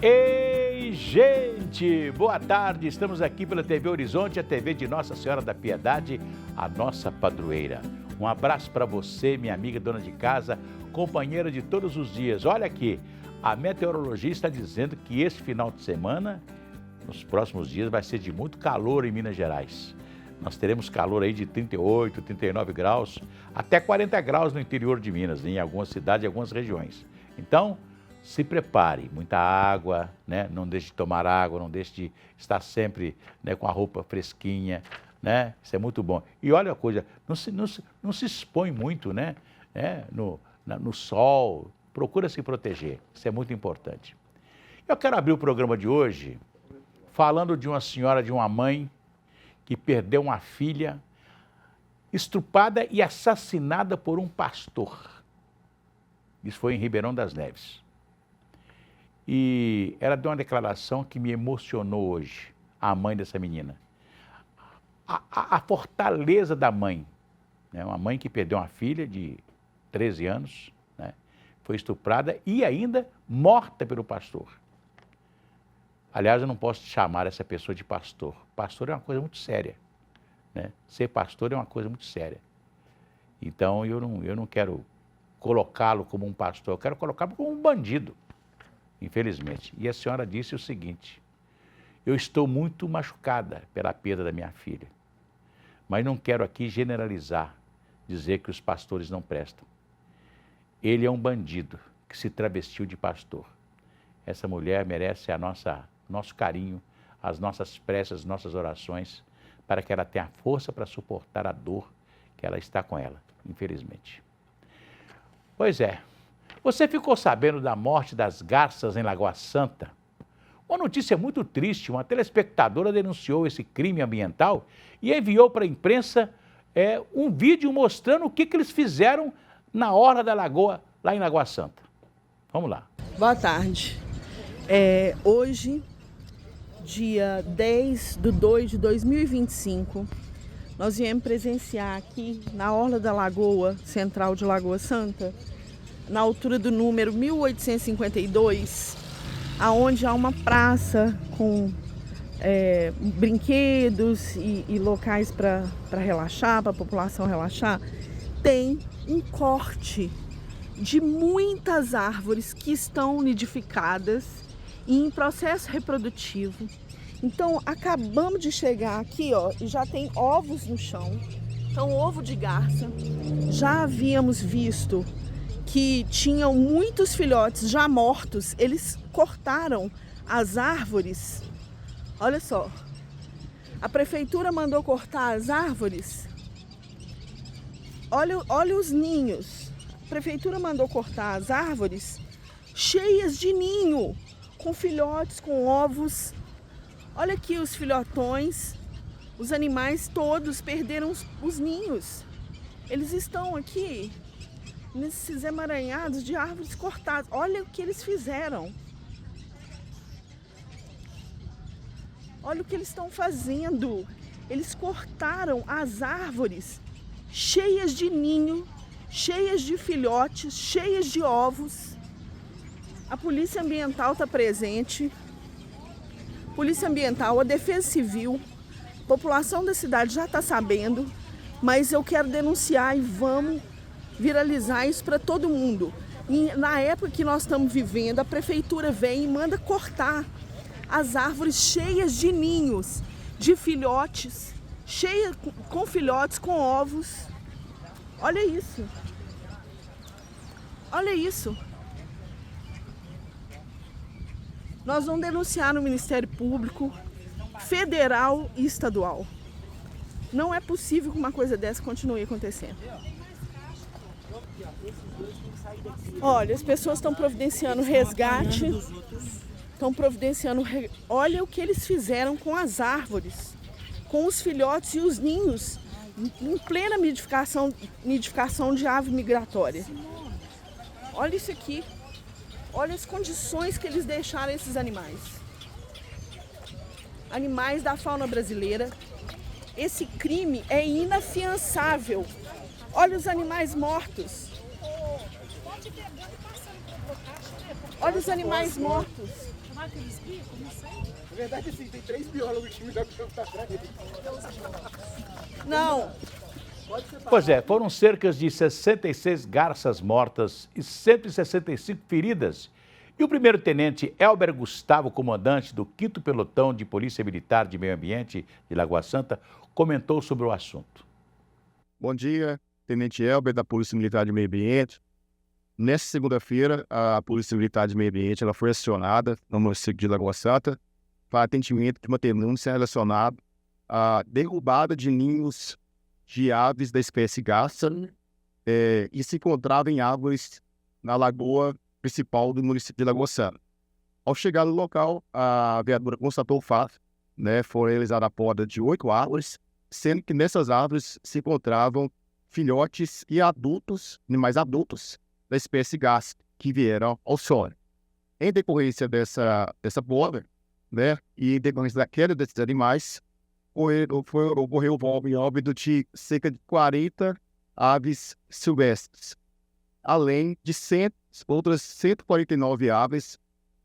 Ei, gente! Boa tarde! Estamos aqui pela TV Horizonte, a TV de Nossa Senhora da Piedade, a nossa padroeira. Um abraço para você, minha amiga dona de casa, companheira de todos os dias. Olha aqui, a meteorologia está dizendo que esse final de semana, nos próximos dias, vai ser de muito calor em Minas Gerais. Nós teremos calor aí de 38, 39 graus, até 40 graus no interior de Minas, em algumas cidades e algumas regiões. Então, se prepare, muita água, né? Não deixe de tomar água, não deixe de estar sempre, né, com a roupa fresquinha, né? Isso é muito bom. E olha a coisa, não se expõe muito, né? No sol, procura se proteger, isso é muito importante. Eu quero abrir o programa de hoje falando de uma senhora, de uma mãe que perdeu uma filha estrupada e assassinada por um pastor. Isso foi em Ribeirão das Neves. E ela deu uma declaração que me emocionou hoje, a mãe dessa menina. A fortaleza da mãe, né? Uma mãe que perdeu uma filha de 13 anos, né? Foi estuprada e ainda morta pelo pastor. Aliás, eu não posso chamar essa pessoa de pastor. Pastor é uma coisa muito séria, né? Ser pastor é uma coisa muito séria. Então, eu não quero colocá-lo como um pastor, eu quero colocá-lo como um bandido. Infelizmente. E a senhora disse o seguinte: eu estou muito machucada pela perda da minha filha, mas não quero aqui generalizar, dizer que os pastores não prestam. Ele é um bandido que se travestiu de pastor. Essa mulher merece nosso carinho, as nossas preces, as nossas orações, para que ela tenha força para suportar a dor que ela está com ela, infelizmente. Pois é. Você ficou sabendo da morte das garças em Lagoa Santa? Uma notícia muito triste, uma telespectadora denunciou esse crime ambiental e enviou para a imprensa um vídeo mostrando o que eles fizeram na orla da lagoa, lá em Lagoa Santa. Vamos lá. Boa tarde. Hoje, dia 10/2/2025, nós viemos presenciar aqui na orla da Lagoa Central de Lagoa Santa, na altura do número 1852, aonde há uma praça com brinquedos e locais para relaxar, para a população relaxar, tem um corte de muitas árvores que estão nidificadas e em processo reprodutivo. Então, acabamos de chegar aqui, ó, e já tem ovos no chão. Então, ovo de garça. Já havíamos visto que tinham muitos filhotes já mortos. Eles cortaram as árvores. Olha só, a prefeitura mandou cortar as árvores. Olha os ninhos. A prefeitura mandou cortar as árvores cheias de ninho, com filhotes, com ovos. Olha aqui os filhotões. Os animais todos perderam os ninhos. Eles estão aqui nesses emaranhados de árvores cortadas. Olha o que eles fizeram. Olha o que eles estão fazendo. Eles cortaram as árvores cheias de ninho, cheias de filhotes, cheias de ovos. A Polícia Ambiental está presente. Polícia Ambiental, a Defesa Civil, a população da cidade já está sabendo, mas eu quero denunciar e vamos viralizar isso para todo mundo. E na época que nós estamos vivendo, a prefeitura vem e manda cortar as árvores cheias de ninhos, de filhotes, cheias com filhotes, com ovos. Olha isso. Olha isso. Nós vamos denunciar no Ministério Público Federal e Estadual. Não é possível que uma coisa dessa continue acontecendo. Olha, as pessoas estão providenciando resgate, olha o que eles fizeram com as árvores, com os filhotes e os ninhos, em plena nidificação de ave migratória. Olha isso aqui, olha as condições que eles deixaram esses animais. Animais da fauna brasileira. Esse crime é inafiançável. Olha os animais mortos. Olha os animais mortos. Na verdade, assim, tem 3 biólogos que me dão pra trás. Não. Pois é, foram cerca de 66 garças mortas e 165 feridas. E o primeiro-tenente Elber Gustavo, comandante do 5º Pelotão de Polícia Militar de Meio Ambiente de Lagoa Santa, comentou sobre o assunto. Bom dia, Tenente Elber, da Polícia Militar de Meio Ambiente. Nesta segunda-feira, a Polícia Militar de Meio Ambiente ela foi acionada no município de Lagoa Santa para atendimento de uma denúncia relacionada à derrubada de ninhos de aves da espécie garça e se encontrava em árvores na lagoa principal do município de Lagoa Santa. Ao chegar no local, a viatura constatou o fato, foi realizada a poda de 8 árvores, sendo que nessas árvores se encontravam filhotes e adultos, animais adultos da espécie garça, que vieram ao solo. Em decorrência dessa poda, e em decorrência da queda desses animais, ocorreu o óbito de cerca de 40 aves silvestres, além de outras 149 aves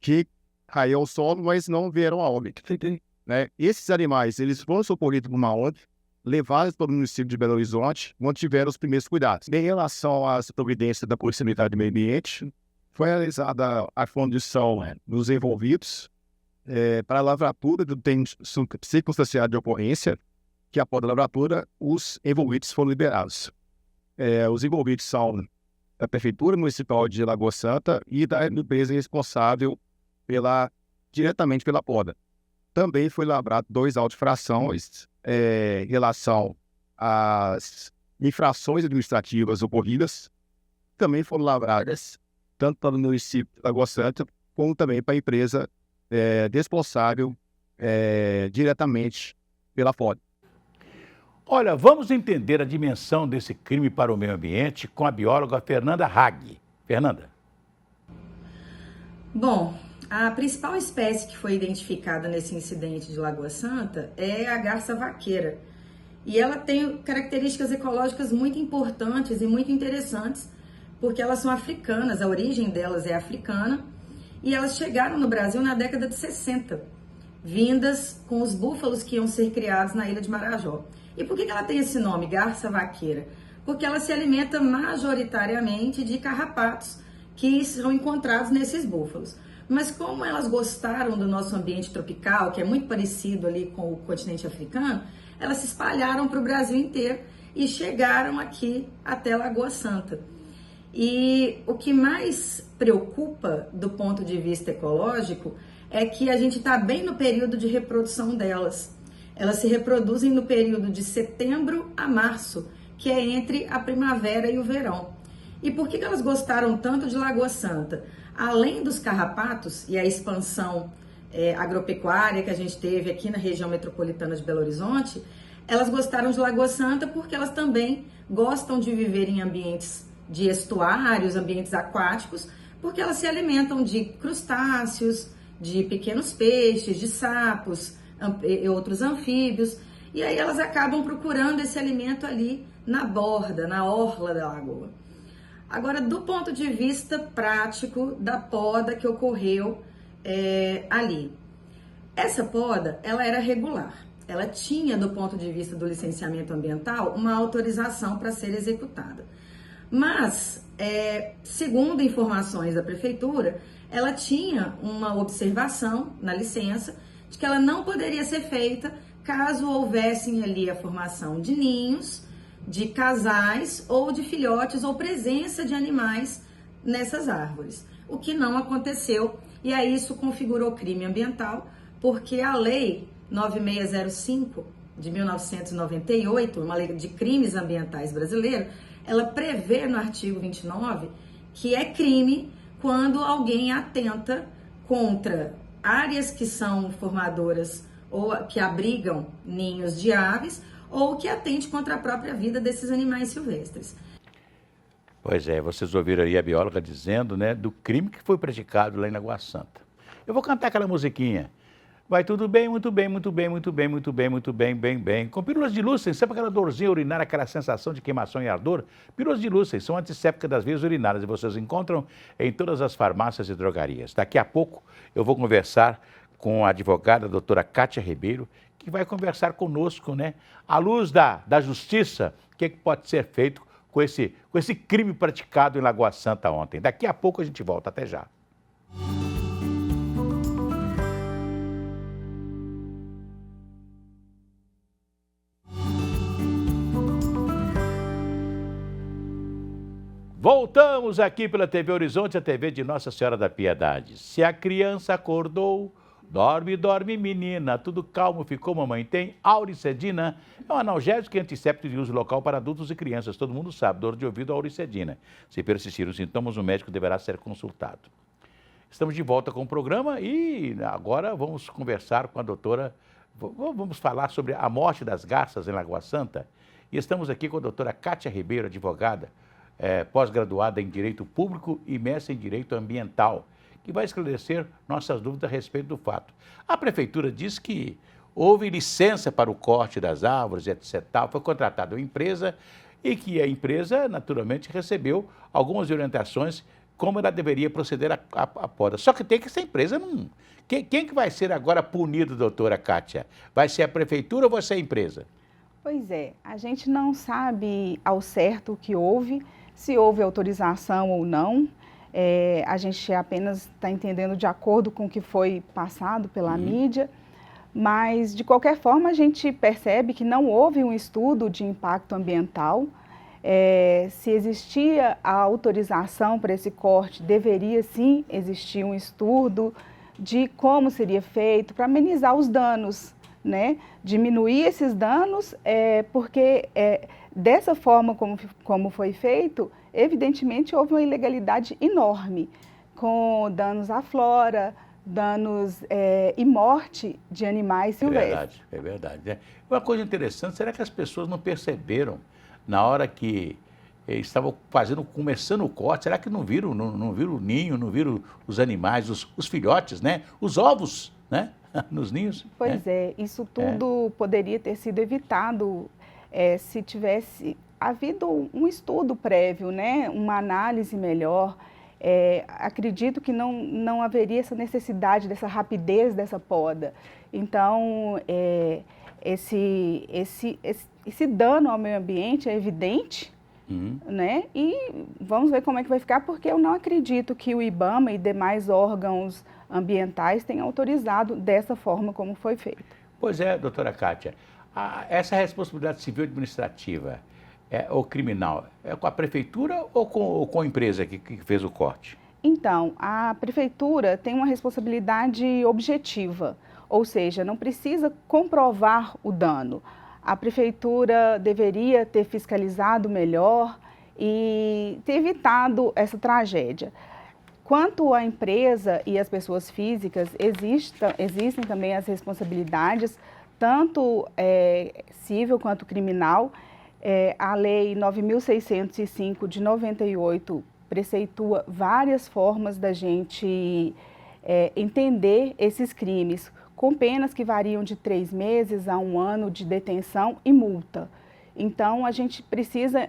que caíram ao solo, mas não vieram a óbito. Esses animais eles foram socorridos por uma ONG, levados para o município de Belo Horizonte, onde tiveram os primeiros cuidados. Em relação às providências da Polícia Militar de Meio Ambiente, foi realizada a condição dos envolvidos para a lavratura do tempo circunstanciado de ocorrência, que após a lavratura, os envolvidos foram liberados. Os envolvidos são da Prefeitura Municipal de Lagoa Santa e da empresa responsável diretamente pela poda. Também foi lavrado 2 autos de infrações em relação às infrações administrativas ocorridas. Também foram lavradas tanto para o município de Lagoa Santa, como também para a empresa responsável diretamente pela poda. Olha, vamos entender a dimensão desse crime para o meio ambiente com a bióloga Fernanda Hag. Fernanda. Bom, a principal espécie que foi identificada nesse incidente de Lagoa Santa é a garça vaqueira. E ela tem características ecológicas muito importantes e muito interessantes, porque elas são africanas, a origem delas é africana, e elas chegaram no Brasil na década de 60, vindas com os búfalos que iam ser criados na ilha de Marajó. E por que ela tem esse nome, garça vaqueira? Porque ela se alimenta majoritariamente de carrapatos que são encontrados nesses búfalos. Mas como elas gostaram do nosso ambiente tropical, que é muito parecido ali com o continente africano, elas se espalharam para o Brasil inteiro e chegaram aqui até Lagoa Santa. E o que mais preocupa do ponto de vista ecológico é que a gente está bem no período de reprodução delas. Elas se reproduzem no período de setembro a março, que é entre a primavera e o verão. E por que elas gostaram tanto de Lagoa Santa? Além dos carrapatos e a expansão agropecuária que a gente teve aqui na região metropolitana de Belo Horizonte, elas gostaram de Lagoa Santa porque elas também gostam de viver em ambientes de estuários, ambientes aquáticos, porque elas se alimentam de crustáceos, de pequenos peixes, de sapos e outros anfíbios, e aí elas acabam procurando esse alimento ali na borda, na orla da lagoa. Agora, do ponto de vista prático da poda que ocorreu ali, essa poda, ela era regular. Ela tinha, do ponto de vista do licenciamento ambiental, uma autorização para ser executada. Mas, segundo informações da prefeitura, ela tinha uma observação na licença de que ela não poderia ser feita caso houvessem ali a formação de ninhos, de casais ou de filhotes ou presença de animais nessas árvores, o que não aconteceu, e aí isso configurou crime ambiental, porque a lei 9605 de 1998, uma lei de crimes ambientais brasileira, ela prevê no artigo 29 que é crime quando alguém atenta contra áreas que são formadoras ou que abrigam ninhos de aves ou que atente contra a própria vida desses animais silvestres. Pois é, vocês ouviram aí a bióloga dizendo, do crime que foi praticado lá em Lagoa Santa. Eu vou cantar aquela musiquinha. Vai tudo bem, muito bem, muito bem, muito bem, muito bem, muito bem, bem. Com pílulas de Lúcen, sabe aquela dorzinha urinária, aquela sensação de queimação e ardor? Pílulas de Lúcen são antissépticas das vias urinárias e vocês encontram em todas as farmácias e drogarias. Daqui a pouco eu vou conversar com a advogada, a doutora Kátia Ribeiro, que vai conversar conosco, né? À luz da justiça, o que pode ser feito com esse crime praticado em Lagoa Santa ontem. Daqui a pouco a gente volta, até já. Voltamos aqui pela TV Horizonte, a TV de Nossa Senhora da Piedade. Se a criança acordou, dorme, dorme menina, tudo calmo ficou mamãe. Tem auricedina, é um analgésico e antisséptico de uso local para adultos e crianças. Todo mundo sabe, dor de ouvido, auricedina. Se persistir os sintomas, o médico deverá ser consultado. Estamos de volta com o programa e agora vamos conversar com a doutora, vamos falar sobre a morte das garças em Lagoa Santa. E estamos aqui com a doutora Kátia Ribeiro, advogada, pós-graduada em Direito Público e mestre em Direito Ambiental, que vai esclarecer nossas dúvidas a respeito do fato. A Prefeitura diz que houve licença para o corte das árvores, etc. Foi contratada uma empresa e que a empresa, naturalmente, recebeu algumas orientações como ela deveria proceder à poda. Só que tem que essa empresa não... Quem que vai ser agora punido, doutora Kátia? Vai ser a Prefeitura ou vai ser a empresa? Pois é, a gente não sabe ao certo o que houve, se houve autorização ou não. A gente apenas está entendendo de acordo com o que foi passado pela mídia, mas de qualquer forma a gente percebe que não houve um estudo de impacto ambiental. Se existia a autorização para esse corte, deveria sim existir um estudo de como seria feito para amenizar os danos, né? Diminuir esses danos, porque dessa forma como foi feito, evidentemente houve uma ilegalidade enorme, com danos à flora, danos e morte de animais silvestres. É verdade. Né? Uma coisa interessante, será que as pessoas não perceberam na hora que estavam começando o corte, será que não viram o ninho, não viram os animais, os filhotes, né? Os ovos, né? Nos ninhos? Pois isso tudo poderia ter sido evitado se tivesse havido um estudo prévio, né? Uma análise melhor. Acredito que não haveria essa necessidade dessa rapidez dessa poda. Então, esse dano ao meio ambiente é evidente, né? E vamos ver como é que vai ficar, porque eu não acredito que o IBAMA e demais órgãos ambientais tenham autorizado dessa forma como foi feito. Pois é, doutora Kátia, essa responsabilidade civil administrativa ou criminal é com a prefeitura ou com a empresa que fez o corte? Então, a prefeitura tem uma responsabilidade objetiva, ou seja, não precisa comprovar o dano. A prefeitura deveria ter fiscalizado melhor e ter evitado essa tragédia. Quanto à empresa e às pessoas físicas, existem também as responsabilidades, tanto civil quanto criminal. A Lei 9.605 de 98 preceitua várias formas da gente entender esses crimes, com penas que variam de 3 meses a 1 ano de detenção e multa. Então, a gente precisa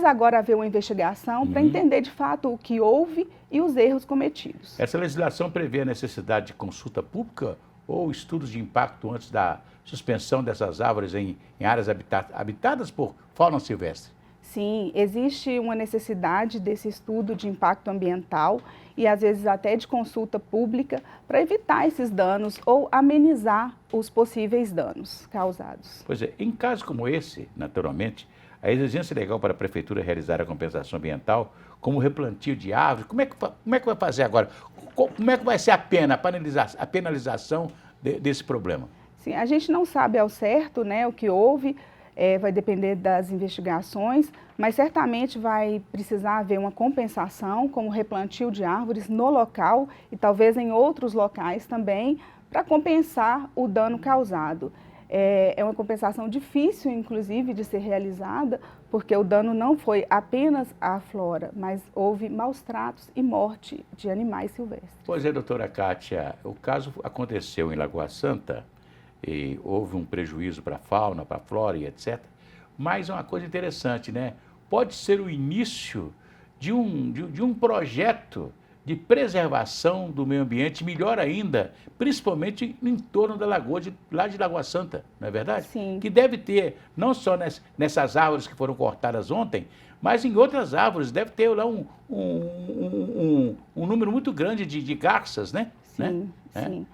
agora haver uma investigação para entender de fato o que houve e os erros cometidos. Essa legislação prevê a necessidade de consulta pública ou estudos de impacto antes da suspensão dessas árvores em áreas habitadas por fauna silvestre? Sim, existe uma necessidade desse estudo de impacto ambiental e às vezes até de consulta pública para evitar esses danos ou amenizar os possíveis danos causados. Pois é, em casos como esse, naturalmente, a exigência legal para a prefeitura realizar a compensação ambiental, como o replantio de árvores, como é que vai fazer agora? Como é que vai ser a penalização desse problema? Sim, a gente não sabe ao certo, né, o que houve, vai depender das investigações, mas certamente vai precisar haver uma compensação, como replantio de árvores no local e talvez em outros locais também, para compensar o dano causado. É uma compensação difícil, inclusive, de ser realizada, porque o dano não foi apenas à flora, mas houve maus tratos e morte de animais silvestres. Pois é, doutora Kátia, o caso aconteceu em Lagoa Santa e houve um prejuízo para a fauna, para a flora e etc. Mas é uma coisa interessante, né? Pode ser o início de um projeto de preservação do meio ambiente, melhor ainda, principalmente em torno da lagoa, lá de Lagoa Santa, não é verdade? Sim. Que deve ter, não só nessas árvores que foram cortadas ontem, mas em outras árvores, deve ter lá um número muito grande de garças, né? Sim, sim.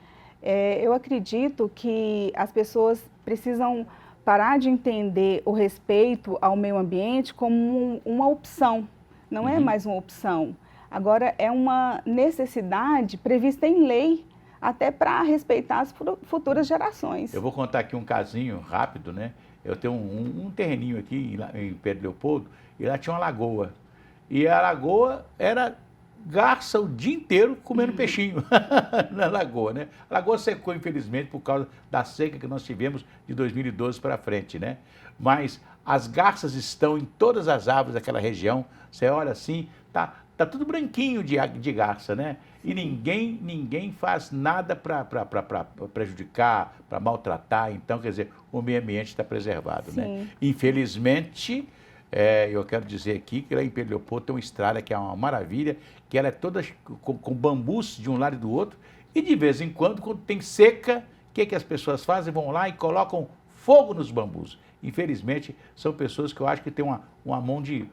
Eu acredito que as pessoas precisam parar de entender o respeito ao meio ambiente como uma opção, não é mais uma opção. Agora, é uma necessidade prevista em lei, até para respeitar as futuras gerações. Eu vou contar aqui um casinho rápido, né? Eu tenho um terreninho aqui em Pedro Leopoldo, e lá tinha uma lagoa. E a lagoa era garça o dia inteiro comendo peixinho na lagoa, né? A lagoa secou, infelizmente, por causa da seca que nós tivemos de 2012 para frente, né? Mas as garças estão em todas as árvores daquela região. Você olha assim, tá tudo branquinho de garça, né? E ninguém faz nada para prejudicar, para maltratar. Então, quer dizer, o meio ambiente está preservado, né? Infelizmente, eu quero dizer aqui que lá em Pedro Leopoldo tem uma estrada que é uma maravilha, que ela é toda com bambus de um lado e do outro. E de vez em quando tem seca, o que as pessoas fazem? Vão lá e colocam fogo nos bambus. Infelizmente, são pessoas que eu acho que têm uma mão de...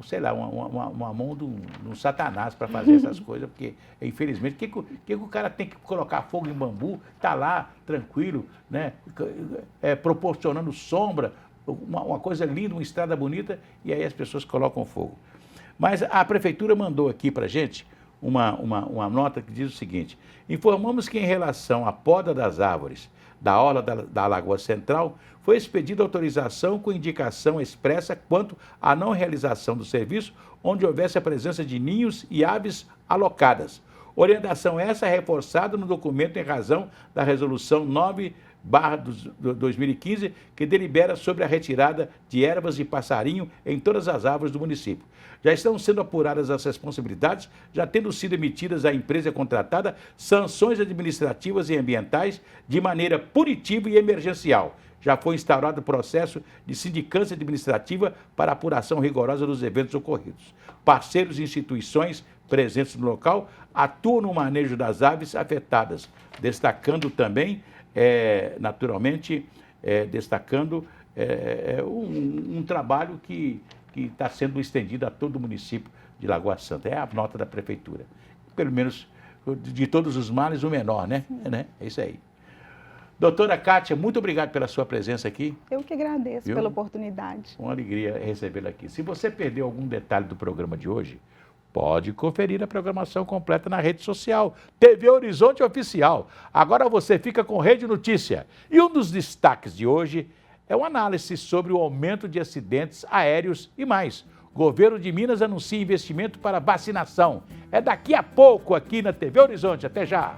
sei lá, uma mão de um satanás para fazer essas coisas, porque, infelizmente, que o cara tem que colocar fogo em bambu, tá lá, tranquilo, né, proporcionando sombra, uma coisa linda, uma estrada bonita, e aí as pessoas colocam fogo. Mas a prefeitura mandou aqui para a gente uma nota que diz o seguinte: informamos que em relação à poda das árvores da orla da Lagoa Central, foi expedida autorização com indicação expressa quanto à não realização do serviço onde houvesse a presença de ninhos e aves alocadas. Orientação essa é reforçada no documento em razão da resolução 9/2015, que delibera sobre a retirada de ervas e passarinho em todas as árvores do município. Já estão sendo apuradas as responsabilidades, já tendo sido emitidas à empresa contratada sanções administrativas e ambientais de maneira punitiva e emergencial. Já foi instaurado o processo de sindicância administrativa para apuração rigorosa dos eventos ocorridos. Parceiros e instituições presentes no local atuam no manejo das aves afetadas, destacando também, naturalmente, um trabalho que está sendo estendido a todo o município de Lagoa Santa. É a nota da prefeitura. Pelo menos, de todos os males, o menor, né? É isso aí. Doutora Kátia, muito obrigado pela sua presença aqui. Eu que agradeço pela oportunidade. Uma alegria recebê-la aqui. Se você perdeu algum detalhe do programa de hoje, pode conferir a programação completa na rede social, TV Horizonte Oficial. Agora você fica com Rede Notícia. E um dos destaques de hoje é uma análise sobre o aumento de acidentes aéreos e mais. Governo de Minas anuncia investimento para vacinação. É daqui a pouco aqui na TV Horizonte. Até já!